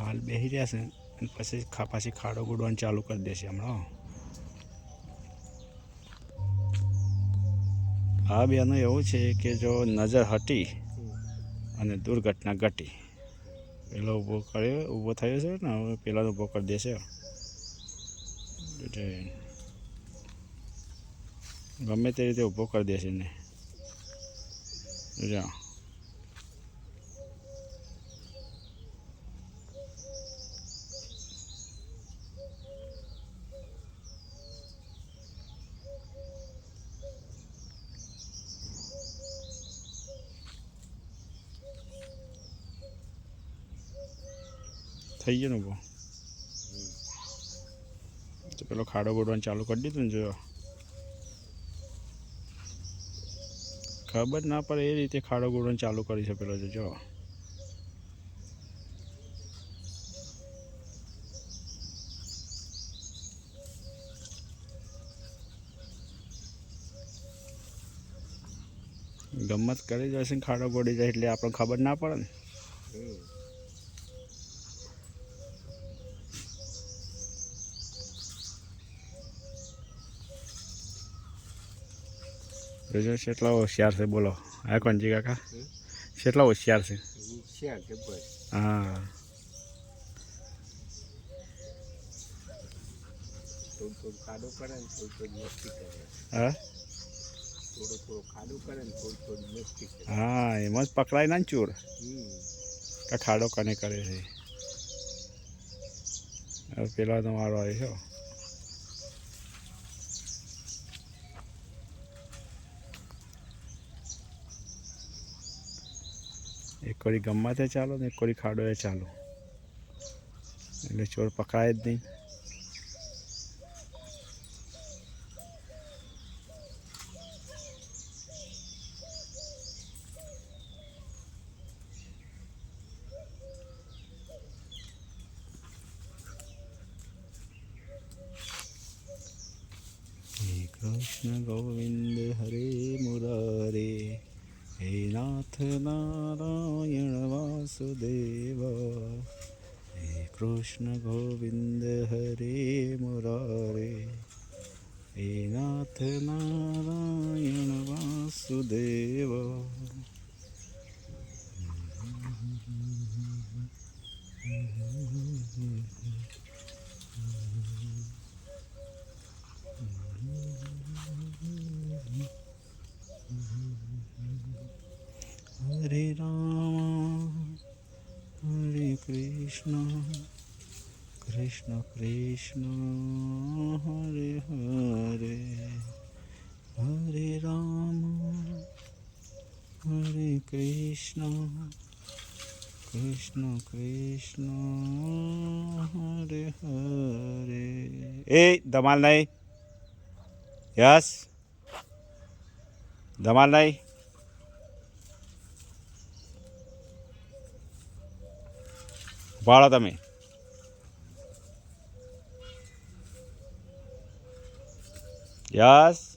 હાલ બેસી રહ્યા છે અને પછી ખાડો ગોડવાનું ચાલુ કરી દેશે હમણાં. આ બેનું એવું છે કે જો નજર હટી અને દુર્ઘટના ઘટી. પેલો ઊભો થયો છે ને હવે પેલાનો ઊભો કરી દેશે. એટલે ગમે તે રીતે ઊભો કરી દેશે ને. જા થઈ ગયો ને ઊભો. તો પેલો ખાડો ગોડવાનું ચાલુ કરી દીધું ને. જો ખબર ના પડે એ રીતે ખાડો ગોડવાનું ચાલુ કરી છે પેલો. જો ગમત કરી જશે ને ખાડો ગોડી જાય એટલે આપણને ખબર ના પડે ને. જોજો કેટલા હોશિયાર છે બોલો. હા કોણજી કાકા કેટલા હોશિયાર છે. હા હા એમાં જ પકડાય ના ચોર કે ખાડો કને કરે છે. હવે પેલા તો મારો આવ્યો છે. એક કોરી ગમતે ચાલો ને એક કોરી ખાડો એ ચાલો એટલે ચોર પકડાય જ નહીં. કૃષ્ણ ગોવિંદ હરે મુરારે હે નાથ નારાયણ વાસુદેવ. હે કૃષ્ણ ગોવિંદ હરે મુરારે હે નાથ નારાયણ વાસુદેવ. હરે રામ હરે કૃષ્ણ કૃષ્ણ કૃષ્ણ હરે હરે. હરે રામ હરે કૃષ્ણ કૃષ્ણ કૃષ્ણ હરે હરે. એ ધમાલ નહીં. યસ ધમાલ નહીં. ભાળો તમે. યસ